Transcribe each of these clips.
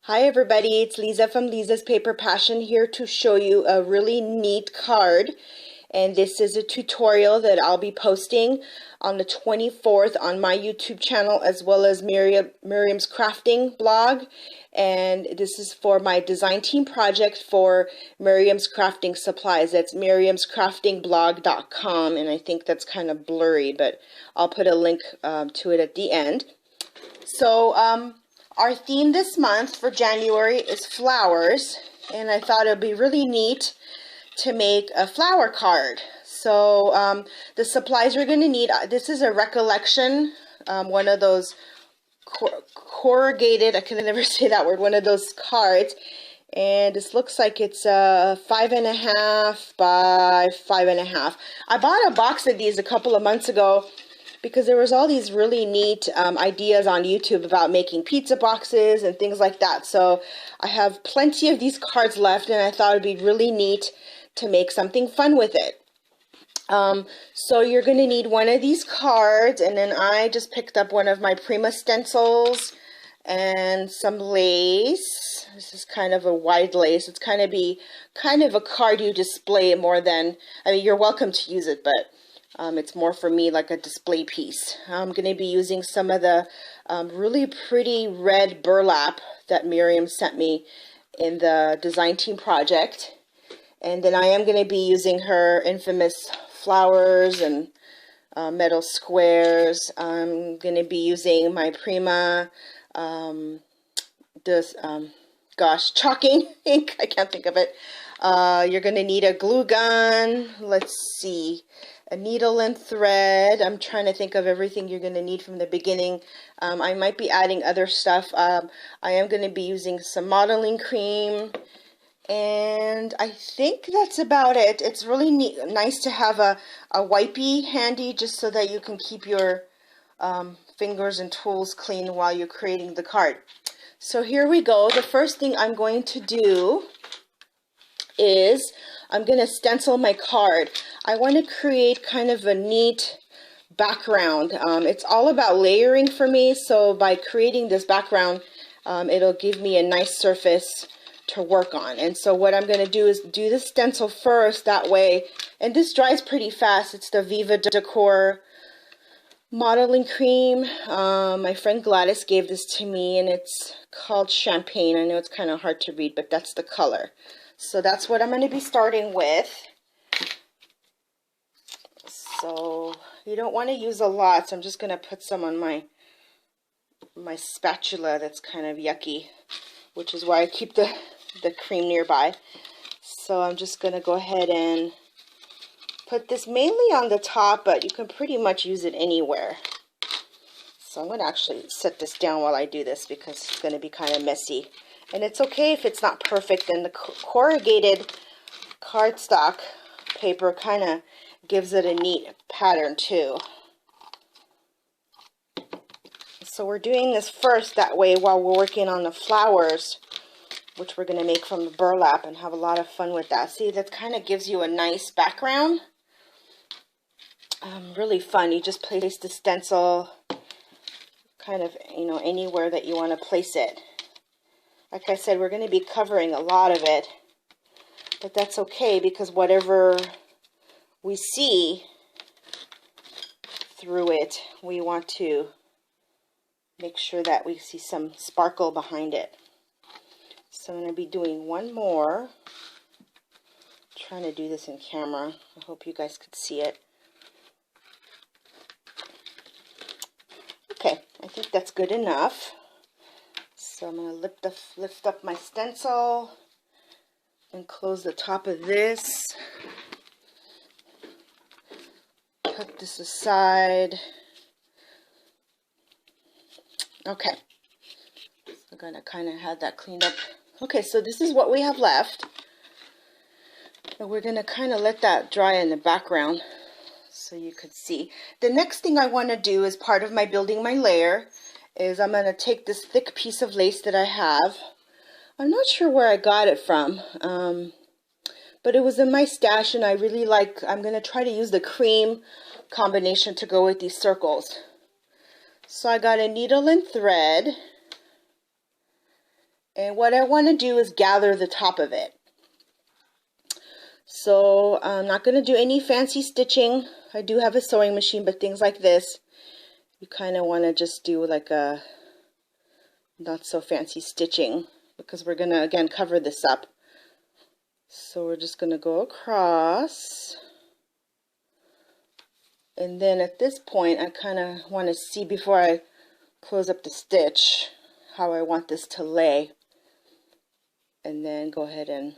Hi everybody, it's Lisa from Lisa's Paper Passion here to show you a really neat card. And this is a tutorial that I'll be posting on the 24th on my YouTube channel as well as Miriam's crafting blog. And this is for my design team project for Miriam's crafting supplies. That's miriamscraftingblog.com, and I think that's kind of blurry, but I'll put a link to it at the end. So our theme this month for January is flowers, and I thought it would be really neat to make a flower card. So the supplies we're going to need, this is a recollection, one of those corrugated, I can never say that word, one of those cards. And this looks like it's 5.5 by 5.5. I bought a box of these a couple of months ago because there was all these really neat ideas on YouTube about making pizza boxes and things like that. So I have plenty of these cards left, and I thought it'd be really neat to make something fun with it. So you're going to need one of these cards, and then I just picked up one of my Prima stencils and some lace. This is kind of a wide lace. It's kind of a card you display more than, I mean, you're welcome to use it, but it's more for me like a display piece. I'm going to be using some of the really pretty red burlap that Miriam sent me in the design team project. And then I am going to be using her infamous flowers and metal squares. I'm going to be using my Prima, chalking ink. I can't think of it. You're going to need a glue gun. Let's see. A needle and thread. I'm trying to think of everything you're going to need from the beginning. I might be adding other stuff. I am going to be using some modeling cream. And I think that's about it. It's really nice to have a wipey handy just so that you can keep your fingers and tools clean while you're creating the card. So here we go. The first thing I'm going to do is I'm going to stencil my card. I want to create kind of a neat background. It's all about layering for me, so by creating this background, it'll give me a nice surface to work on. And so what I'm going to do is do the stencil first, that way, and this dries pretty fast. It's the Viva Decor modeling cream. My friend Gladys gave this to me, and it's called Champagne. I know it's kind of hard to read, but that's the color. So that's what I'm going to be starting with. So you don't want to use a lot, so I'm just going to put some on my spatula that's kind of yucky, which is why I keep the cream nearby. So I'm just going to go ahead and put this mainly on the top, but you can pretty much use it anywhere. So I'm going to actually set this down while I do this because it's going to be kind of messy. And it's okay if it's not perfect, and the corrugated cardstock paper kind of gives it a neat pattern too. So we're doing this first, that way while we're working on the flowers, which we're going to make from the burlap, and have a lot of fun with that. See, that kind of gives you a nice background. Really fun. You just place the stencil kind of, you know, anywhere that you want to place it. Like I said, we're going to be covering a lot of it, but that's okay because whatever we see through it, we want to make sure that we see some sparkle behind it. So I'm going to be doing one more. I'm trying to do this in camera. I hope you guys could see it. Okay, I think that's good enough. So I'm going to lift up my stencil and close the top of this. Put this aside. Okay, so I'm going to kind of have that cleaned up. Okay, so this is what we have left. And we're going to kind of let that dry in the background so you could see. The next thing I want to do as part of my building my layer is I'm going to take this thick piece of lace that I have. I'm not sure where I got it from, but it was in my stash, and I really like, I'm going to try to use the cream combination to go with these circles. So I got a needle and thread, And what I want to do is gather the top of it. So I'm not going to do any fancy stitching. I do have a sewing machine, but things like this, you kind of want to just do like a not so fancy stitching, because we're going to again cover this up. So we're just going to go across. And then at this point, I kind of want to see before I close up the stitch how I want this to lay. And then go ahead and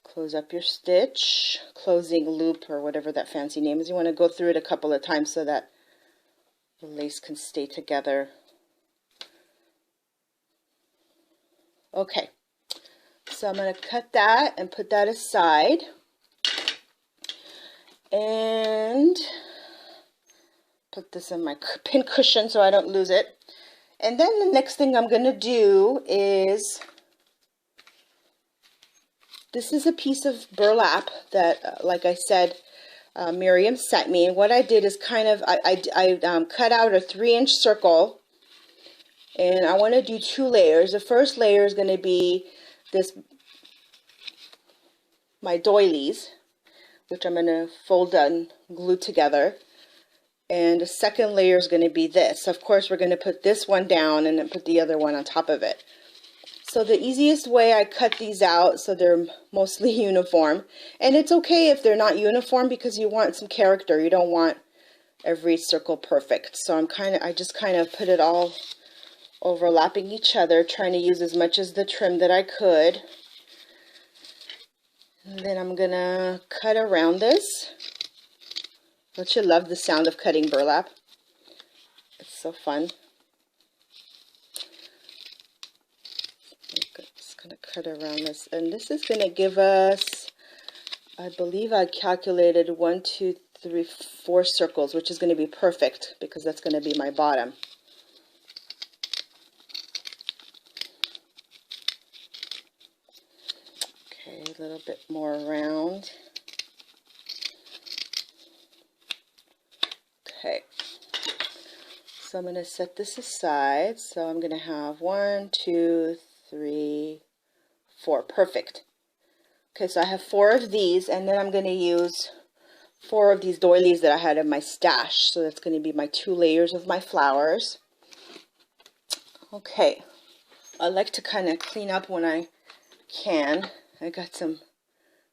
close up your stitch, closing loop or whatever that fancy name is. You want to go through it a couple of times so that the lace can stay together. Okay, so I'm going to cut that and put that aside. And put this in my pin cushion so I don't lose it. And then the next thing I'm going to do is, this is a piece of burlap that, like I said, Miriam sent me. And what I did is kind of, I cut out a 3-inch circle, and I want to do 2 layers. The first layer is going to be this, my doilies, which I'm going to fold and glue together. And the second layer is going to be this. Of course, we're going to put this one down and then put the other one on top of it. So the easiest way, I cut these out so they're mostly uniform. And it's okay if they're not uniform, because you want some character. You don't want every circle perfect. So I just kind of put it all overlapping each other, trying to use as much as the trim that I could. And then I'm going to cut around this. Don't you love the sound of cutting burlap? It's so fun. I'm just going to cut around this. And this is going to give us, I believe I calculated 1, 2, 3, 4 circles, which is going to be perfect because that's going to be my bottom. Okay, a little bit more around. Okay, so I'm going to set this aside. So I'm going to have 1, 2, 3, 4. Perfect. Okay, so I have 4 of these, and then I'm going to use 4 of these doilies that I had in my stash. So that's going to be my 2 layers of my flowers. Okay, I like to kind of clean up when I can. I got some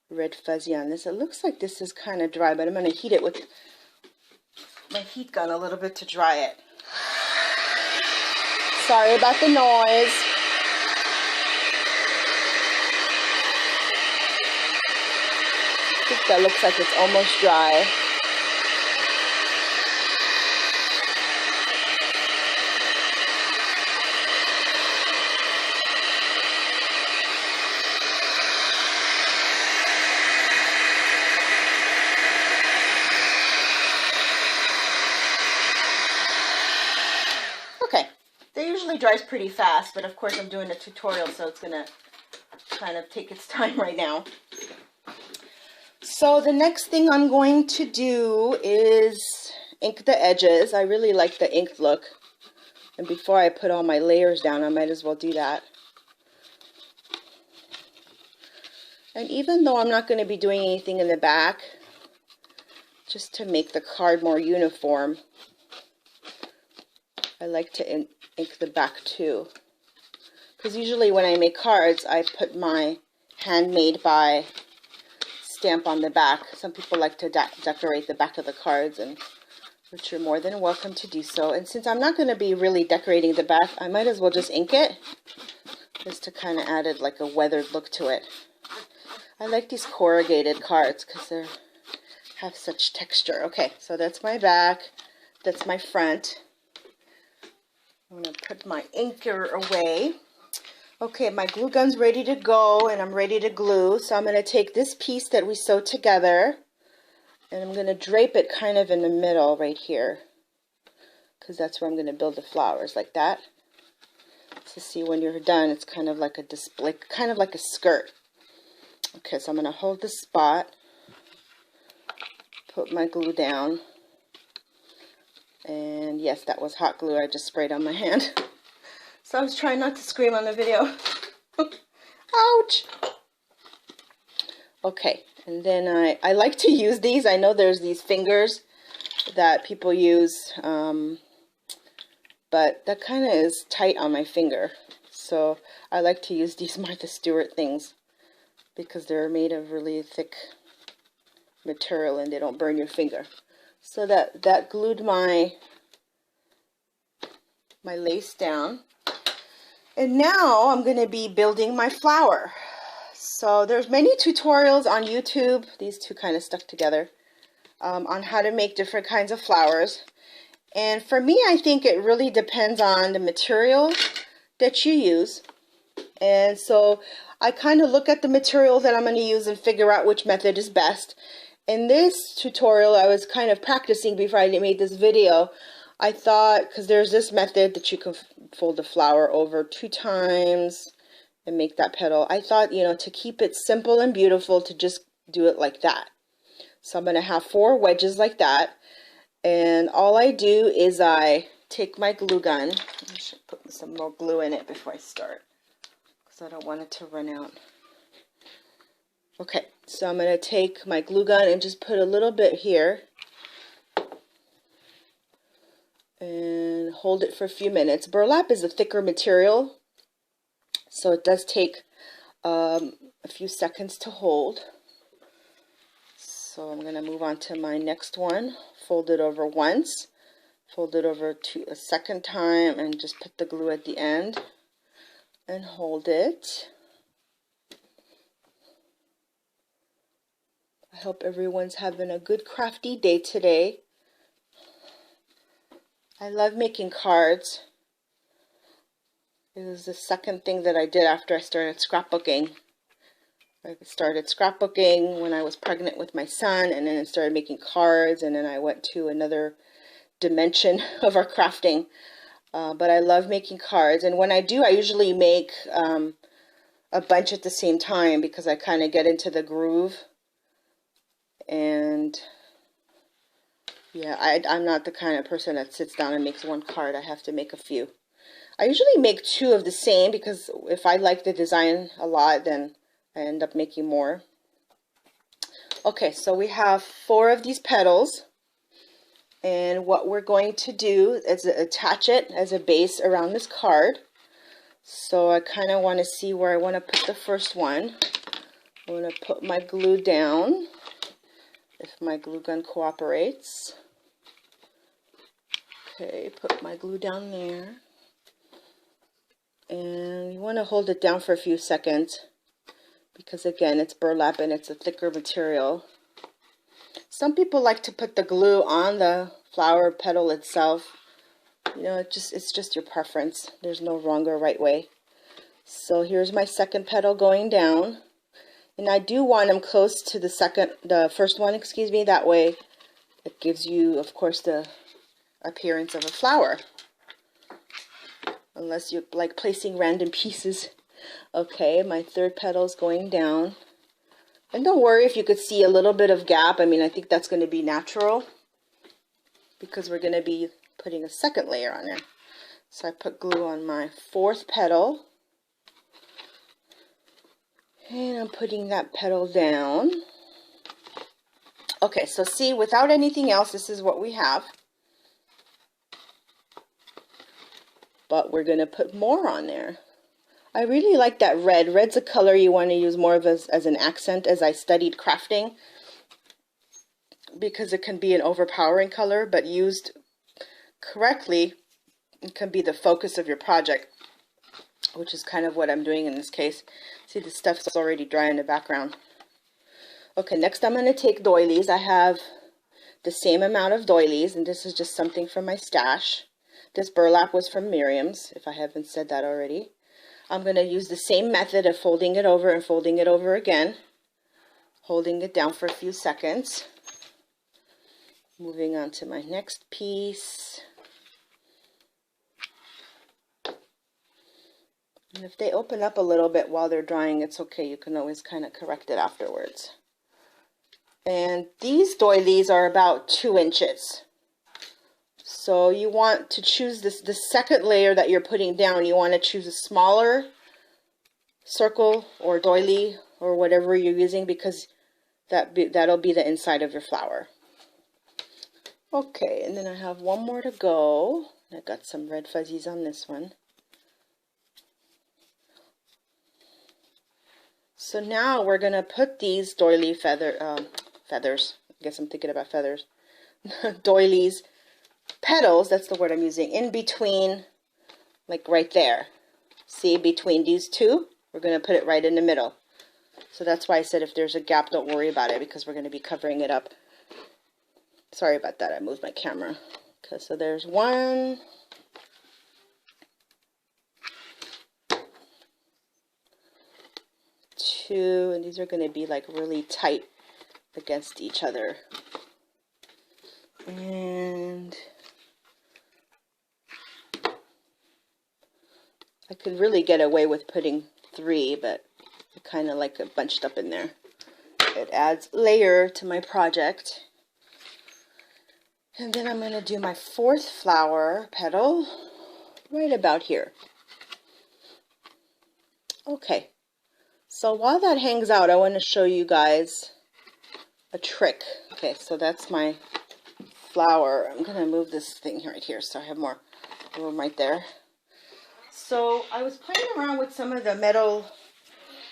red fuzzy on this. It looks like this is kind of dry, but I'm going to heat it with my heat gun a little bit to dry it. Sorry about the noise. I think that looks like it's almost dry. Okay, they usually dries pretty fast, but of course I'm doing a tutorial, so it's gonna kind of take its time right now. So the next thing I'm going to do is ink the edges. I really like the inked look, and before I put all my layers down, I might as well do that. And even though I'm not going to be doing anything in the back, just to make the card more uniform, I like to ink the back too. Because usually when I make cards, I put my handmade by stamp on the back. Some people like to decorate the back of the cards, and which you're more than welcome to do so. And since I'm not going to be really decorating the back, I might as well just ink it, just to kind of add it like a weathered look to it. I like these corrugated cards because they have such texture. Okay, so that's my back. That's my front. I'm going to put my inker away. Okay, my glue gun's ready to go, and I'm ready to glue. So I'm going to take this piece that we sewed together, and I'm going to drape it kind of in the middle right here, because that's where I'm going to build the flowers, like that. So see, when you're done, it's kind of like a display, kind of like a skirt. Okay, so I'm going to hold the spot, put my glue down. And yes, that was hot glue I just sprayed on my hand. So I was trying not to scream on the video. Ouch! Okay, and then I like to use these. I know there's these fingers that people use, but that kind of is tight on my finger. So I like to use these Martha Stewart things because they're made of really thick material and they don't burn your finger. So that glued my lace down. And now I'm going to be building my flower. So there's many tutorials on YouTube, these two kind of stuck together, on how to make different kinds of flowers. And for me, I think it really depends on the material that you use. And so I kind of look at the material that I'm going to use and figure out which method is best. In this tutorial, I was kind of practicing before I made this video. I thought, because there's this method that you can fold the flower over 2 times and make that petal. I thought, you know, to keep it simple and beautiful, to just do it like that. So I'm going to have 4 wedges like that. And all I do is I take my glue gun. I should put some more glue in it before I start, because I don't want it to run out. Okay, so I'm going to take my glue gun and just put a little bit here. And hold it for a few minutes. Burlap is a thicker material, so it does take a few seconds to hold. So I'm going to move on to my next one. Fold it over once, fold it over a second time, and just put the glue at the end and hold it. I hope everyone's having a good crafty day today. I love making cards. It was the second thing that I did after I started scrapbooking. I started scrapbooking when I was pregnant with my son, and then I started making cards, and then I went to another dimension of our crafting. But I love making cards, and when I do, I usually make a bunch at the same time because I kind of get into the groove. And yeah, I'm not the kind of person that sits down and makes one card. I have to make a few. I usually make 2 of the same because if I like the design a lot, then I end up making more. Okay, so we have 4 of these petals. And what we're going to do is attach it as a base around this card. So I kind of want to see where I want to put the first one. I'm going to put my glue down, if my glue gun cooperates. Okay, put my glue down there. And you want to hold it down for a few seconds because again, it's burlap and it's a thicker material. Some people like to put the glue on the flower petal itself. You know, it's just your preference. There's no wrong or right way. So here's my second petal going down. And I do want them close to the first one, excuse me. That way it gives you, of course, the appearance of a flower. Unless you like placing random pieces. Okay, my third petal is going down. And don't worry if you could see a little bit of gap. I mean, I think that's going to be natural because we're going to be putting a second layer on there. So I put glue on my 4th petal. And I'm putting that petal down. Okay, so see, without anything else, this is what we have. But we're going to put more on there. I really like that red. Red's a color you want to use more of as an accent as I studied crafting, because it can be an overpowering color, but used correctly, it can be the focus of your project, which is kind of what I'm doing in this case. See, the stuff's already dry in the background. Okay, next I'm going to take doilies. I have the same amount of doilies, and this is just something from my stash. This burlap was from Miriam's, if I haven't said that already. I'm going to use the same method of folding it over and folding it over again, holding it down for a few seconds. Moving on to my next piece. And if they open up a little bit while they're drying, it's okay. You can always kind of correct it afterwards. And these doilies are about 2 inches. So you want to choose the second layer that you're putting down. You want to choose a smaller circle or doily or whatever you're using, because that'll be the inside of your flower. Okay, and then I have one more to go. I got some red fuzzies on this one. So now we're gonna put these doily feathers. I guess I'm thinking about feathers. Doilies, petals. That's the word I'm using. In between, like right there. See, between these two, we're gonna put it right in the middle. So that's why I said if there's a gap, don't worry about it, because we're gonna be covering it up. Sorry about that. I moved my camera. Okay, so there's one. Two, and these are going to be like really tight against each other. And I could really get away with putting 3, but I kind of like it bunched up in there. It adds layer to my project. And then I'm going to do my 4th flower petal right about here. Okay. So while that hangs out, I want to show you guys a trick. Okay, so that's my flower. I'm going to move this thing right here so I have more room right there. So I was playing around with some of the metal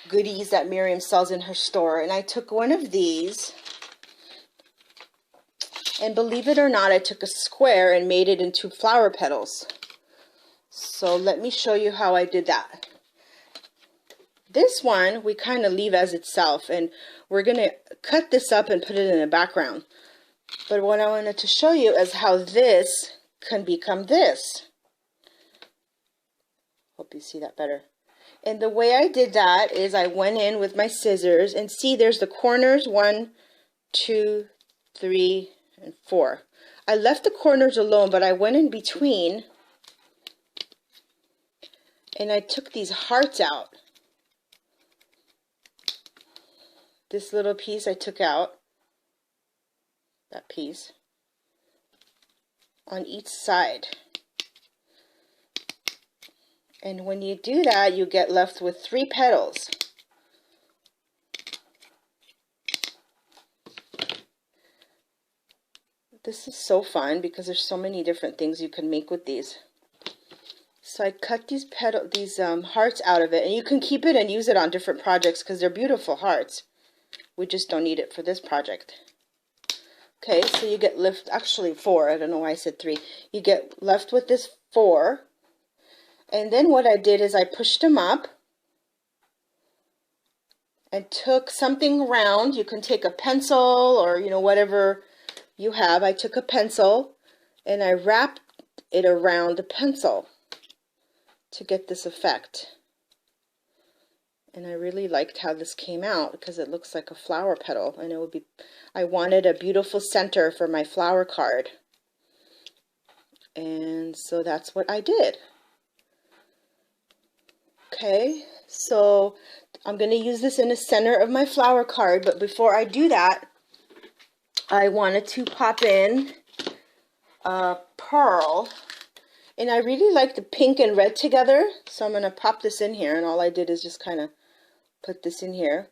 goodies that Miriam sells in her store, and I took one of these, and believe it or not, I took a square and made it into flower petals. So let me show you how I did that. This one we kind of leave as itself, and we're going to cut this up and put it in the background. But what I wanted to show you is how this can become this. Hope you see that better. And the way I did that is I went in with my scissors, and see, there's the corners, 1, 2, 3, and 4. I left the corners alone, but I went in between and I took these hearts out. This little piece I took out, that piece, on each side. And when you do that, you get left with 3 petals. This is so fun because there's so many different things you can make with these. So I cut these hearts out of it, and you can keep it and use it on different projects because they're beautiful hearts. We just don't need it for this project. Okay, so you get left, actually 4, I don't know why I said 3. You get left with this 4. And then what I did is I pushed them up and took something round. You can take a pencil or, you know, whatever you have. I took a pencil and I wrapped it around the pencil to get this effect. And I really liked how this came out because it looks like a flower petal, and it would be, I wanted a beautiful center for my flower card. And so that's what I did. Okay, so I'm going to use this in the center of my flower card, but before I do that, I wanted to pop in a pearl. And I really like the pink and red together, so I'm going to pop this in here, and all I did is just kind of put this in here.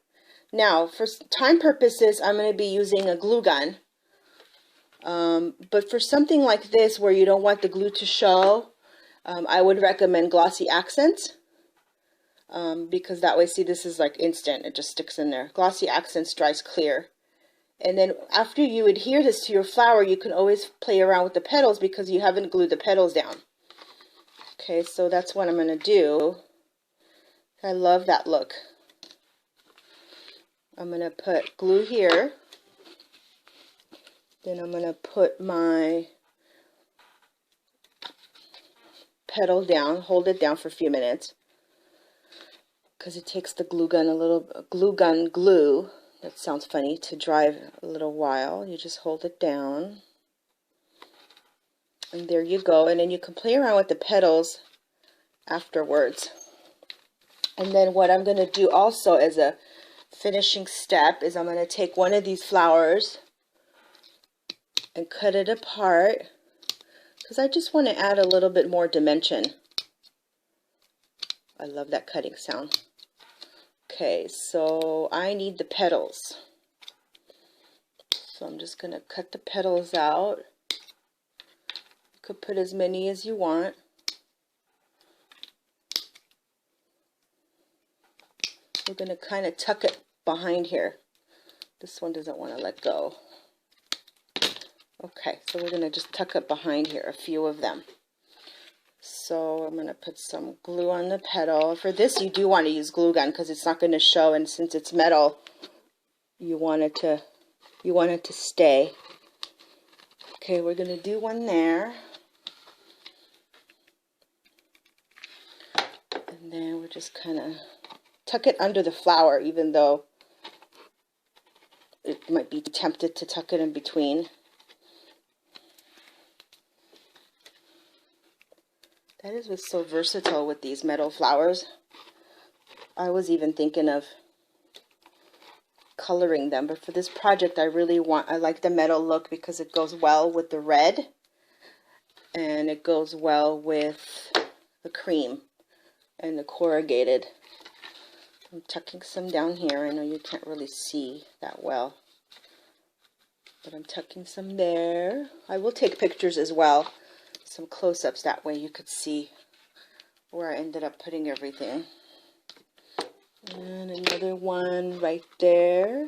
Now, for time purposes, I'm going to be using a glue gun. But for something like this where you don't want the glue to show, I would recommend glossy accents. Because that way, see, this is like instant. It just sticks in there. Glossy accents dries clear. And then after you adhere this to your flower, you can always play around with the petals because you haven't glued the petals down. Okay, so that's what I'm going to do. I love that look. I'm going to put glue here. Then I'm going to put my petal down, hold it down for a few minutes. Because it takes the glue gun glue, that sounds funny, to dry a little while. You just hold it down. And there you go. And then you can play around with the petals afterwards. And then what I'm going to do also as a finishing step is I'm going to take one of these flowers and cut it apart because I just want to add a little bit more dimension. I love that cutting sound. Okay, so I need the petals. So I'm just going to cut the petals out. You could put as many as you want. We're going to kind of tuck it behind here. This one doesn't want to let go. Okay, so we're going to just tuck it behind here, a few of them. So I'm going to put some glue on the petal. For this, you do want to use glue gun because it's not going to show, and since it's metal, you want it to stay. Okay, we're going to do one there. And then we're just kind of tuck it under the flower, even though it might be tempted to tuck it in between. That is what's so versatile with these metal flowers. I was even thinking of coloring them, but for this project I like the metal look because it goes well with the red and it goes well with the cream and the corrugated. I'm tucking some down here. I know you can't really see that well, but I'm tucking some there. I will take pictures as well, some close-ups, that way you could see where I ended up putting everything. And another one right there.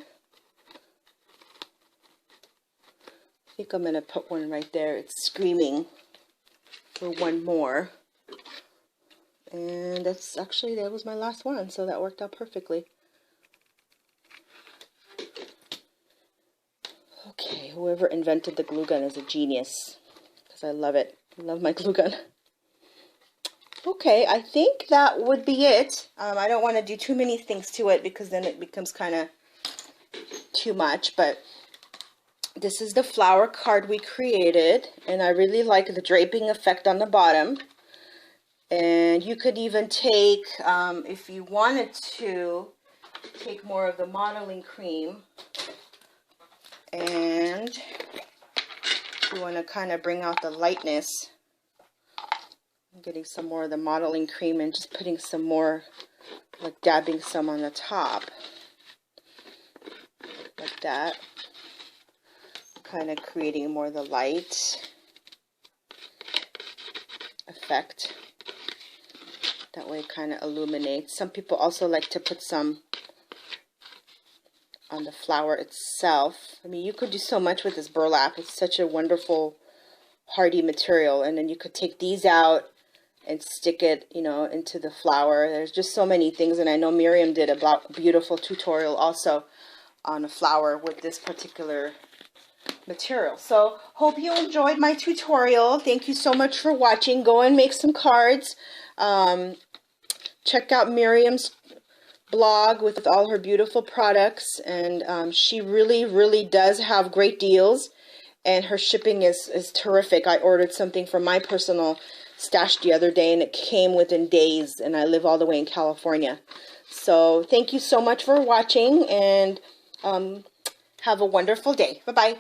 I think I'm going to put one right there. It's screaming for one more. And that was my last one, so that worked out perfectly. Okay, whoever invented the glue gun is a genius, because I love it. I love my glue gun. Okay, I think that would be it. I don't want to do too many things to it because then it becomes kind of too much, but this is the flower card we created, and I really like the draping effect on the bottom. And you could even take, if you wanted to, take more of the modeling cream, and you want to kind of bring out the lightness. I'm getting some more of the modeling cream and just putting some more, like dabbing some on the top, like that, kind of creating more of the light effect. That way it kind of illuminates. Some people also like to put some on the flower itself. I mean, you could do so much with this burlap. It's such a wonderful, hardy material. And then you could take these out and stick it, you know, into the flower. There's just so many things. And I know Miriam did a beautiful tutorial also on a flower with this particular material. So hope you enjoyed my tutorial. Thank you so much for watching. Go and make some cards. Check out Miriam's blog with all her beautiful products, and she really does have great deals, and her shipping is terrific. I ordered something from my personal stash the other day and it came within days, and I live all the way in California. So thank you so much for watching, and have a wonderful day. Bye-bye.